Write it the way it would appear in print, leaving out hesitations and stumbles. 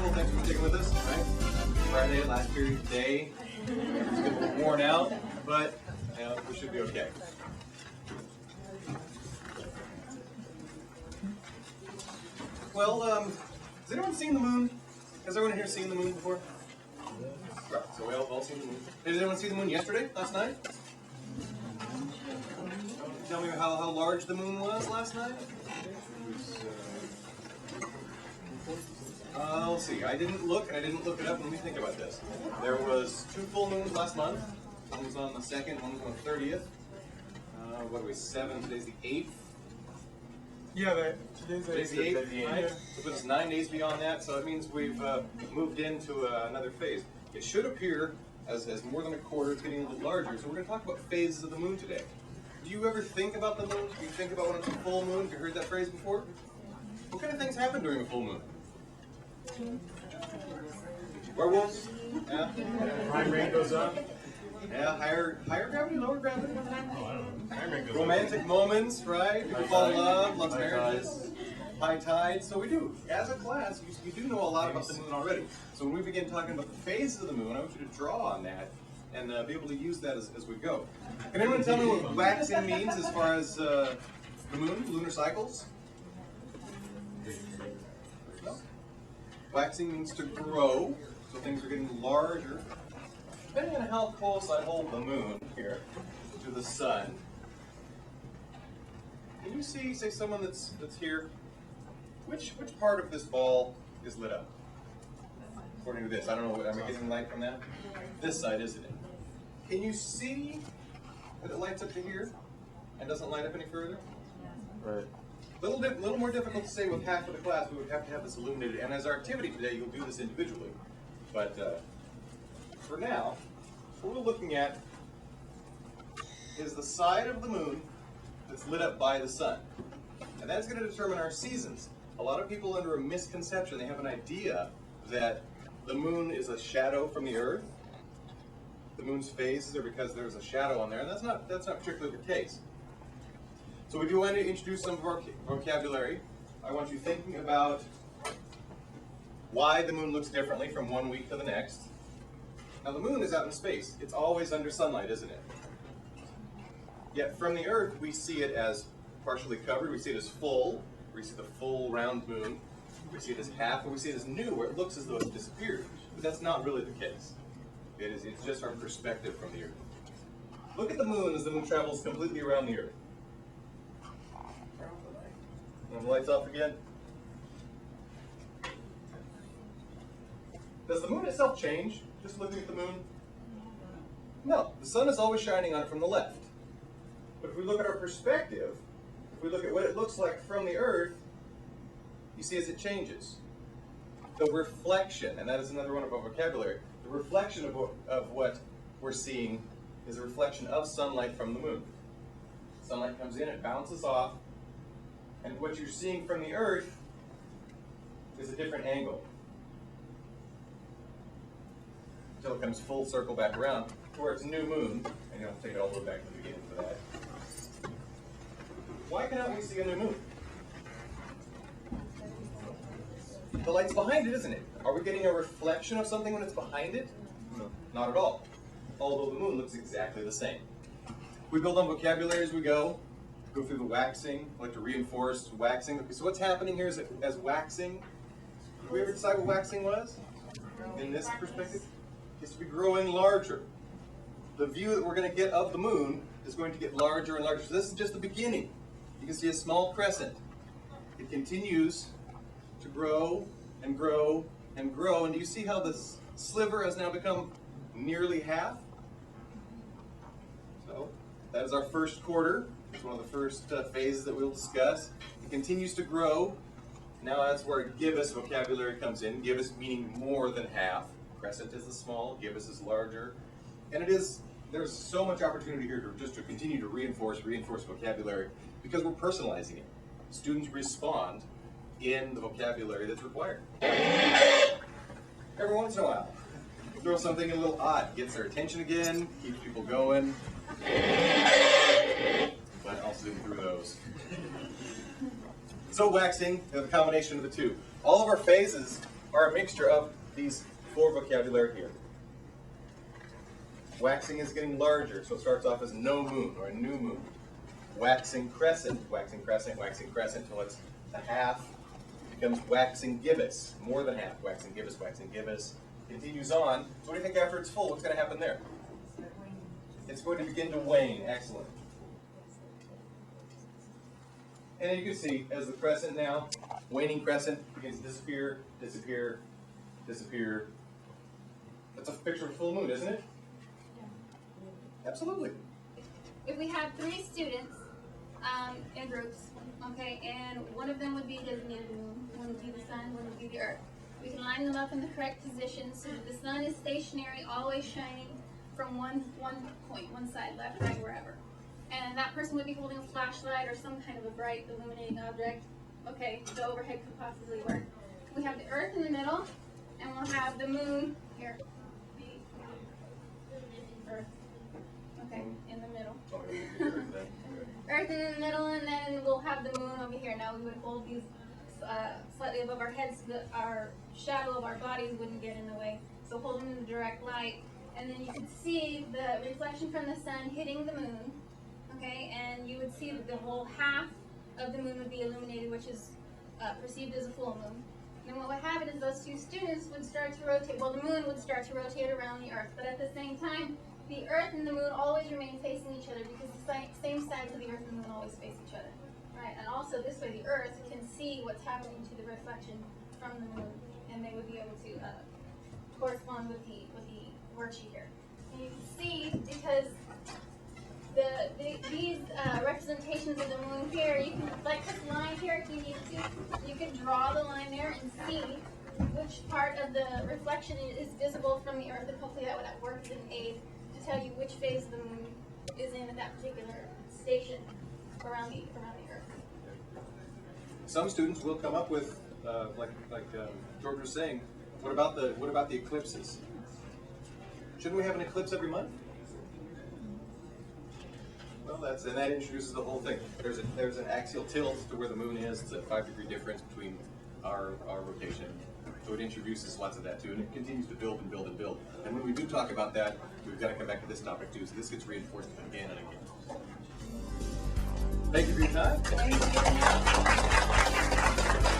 people. Thanks for sticking with us. Right? Friday, last period today. It's getting a little worn out, but we should be okay. Well, has anyone seen the moon? Has everyone here seen the moon before? Right, so we all seen the moon. Did anyone see the moon yesterday, last night? Tell me how large the moon was last night? Let's see. I didn't look, and I didn't look it up. Let me think about this. There was 2 full moons last month. One was on the 2nd, one was on the 30th. What are we, 7? Today's the 8th. Yeah, today's the 8th. Right? So put us 9 days beyond that, so it means we've moved into another phase. It should appear as more than a quarter. It's getting a little larger. So we're going to talk about phases of the moon today. Do you ever think about the moon? Do you think about when it's a full moon? Have you heard that phrase before? What kind of things happen during a full moon? Werewolves? Yeah. Crime rate goes up. Yeah, higher gravity, lower gravity? Oh, I don't know. Crime rate goes Romantic up. moments, right? People fall in love, loves marriages, high tide. So we do. As a class, you do know a lot about the moon already. So when we begin talking about the phases of the moon, I want you to draw on that and be able to use that as we go. Can anyone tell me what waxing means as far as the moon, lunar cycles? No? Waxing means to grow, so things are getting larger. Depending on how close I hold the moon here to the sun, can you see, say, someone that's here? Which part of this ball is lit up? According to this, I don't know. Am I getting light from that? This side, isn't it? Can you see that it lights up to here and doesn't light up any further? Right. A little more difficult to say with half of the class. We would have to have this illuminated. And as our activity today, you'll do this individually. But for now, what we're looking at is the side of the moon that's lit up by the sun. And that's going to determine our seasons. A lot of people under a misconception, they have an idea that the moon is a shadow from the earth. The moon's phases are because there's a shadow on there, and that's not particularly the case. So we do want to introduce some of our vocabulary. I want you thinking about why the moon looks differently from one week to the next. Now the moon is out in space. It's always under sunlight, isn't it? Yet from the earth, we see it as partially covered. We see it as full. We see the full round moon. We see it as half, or we see it as new, where it looks as though it's disappeared. But that's not really the case. It's just our perspective from the earth. Look at the moon as the moon travels completely around the earth. And the lights off again. Does the moon itself change, just looking at the moon? No, the sun is always shining on it from the left. But if we look at our perspective, if we look at what it looks like from the earth, you see as it changes. The reflection, and that is another one of our vocabulary, the reflection of what we're seeing is a reflection of sunlight from the moon. Sunlight comes in, it bounces off, and what you're seeing from the earth is a different angle. Until it comes full circle back around to where it's new moon, and you'll take it all the way back to the beginning for that. Why cannot we see a new moon? The light's behind it, isn't it? Are we getting a reflection of something when it's behind it? No, not at all. Although the moon looks exactly the same. We build on vocabulary as we go through the waxing, like to reinforce waxing. So what's happening here is that as waxing, did we ever decide what waxing was? In this perspective, it's to be growing larger. The view that we're going to get of the moon is going to get larger and larger. So this is just the beginning. You can see a small crescent. It continues to grow and grow and grow. And do you see how this sliver has now become nearly half? So that is our first quarter. It's one of the first phases that we'll discuss. It continues to grow. Now that's where gibbous vocabulary comes in. Gibbous meaning more than half. Crescent is the small, gibbous is larger. And there's so much opportunity here to continue to reinforce vocabulary because we're personalizing it. Students respond in the vocabulary that's required. Every once in a while, throw something a little odd, gets their attention again, keeps people going. But I'll zoom through those. So waxing, the combination of the two. All of our phases are a mixture of these four vocabulary here. Waxing is getting larger, so it starts off as no moon or a new moon. Waxing crescent, waxing crescent, waxing crescent until it's a half. It becomes waxing gibbous, more than half. Waxing gibbous, waxing gibbous. Continues on. So what do you think after it's full? What's going to happen there? It's going to begin to wane. Excellent. And then you can see as the crescent now, waning crescent begins to disappear, disappear, disappear. That's a picture of a full moon, isn't it? Absolutely. If we have 3 students in groups, okay, and one of them would be a designated moon, one would be the sun, one would be the earth. We can line them up in the correct position so that the sun is stationary, always shining from one point, one side, left, right, wherever. And that person would be holding a flashlight or some kind of a bright illuminating object. Okay, the overhead could possibly work. We have the earth in the middle, and we'll have the moon here. Earth. Okay, in the middle. Earth in the middle, and then we'll have the moon over here. Now we would hold these slightly above our heads so that our shadow of our bodies wouldn't get in the way. So hold them in the direct light, and then you can see the reflection from the sun hitting the moon. Okay, and you would see that the whole half of the moon would be illuminated, which is perceived as a full moon. And then what would happen is those 2 students would start to rotate. Well, the moon would start to rotate around the earth, but at the same time, the earth and the moon always remain facing each other because the same sides of the earth and the moon always face each other. Right? And also this way the earth can see what's happening to the reflection from the moon, and they would be able to correspond with the worksheet here. And you can see because these representations of the moon here, you can, like this line here if you need to, you can draw the line there and see which part of the reflection is visible from the earth, and hopefully that would work as an aid to tell you which phase of the moon is in at that particular station around the earth. Some students will come up with, like George was saying, what about the eclipses? Shouldn't we have an eclipse every month? Well, that introduces the whole thing. There's an axial tilt to where the moon is. It's a 5-degree difference between our rotation. So it introduces lots of that too, and it continues to build and build and build. And when we do talk about that, we've got to come back to this topic too. So this gets reinforced again and again. Thank you for your time. Thank you.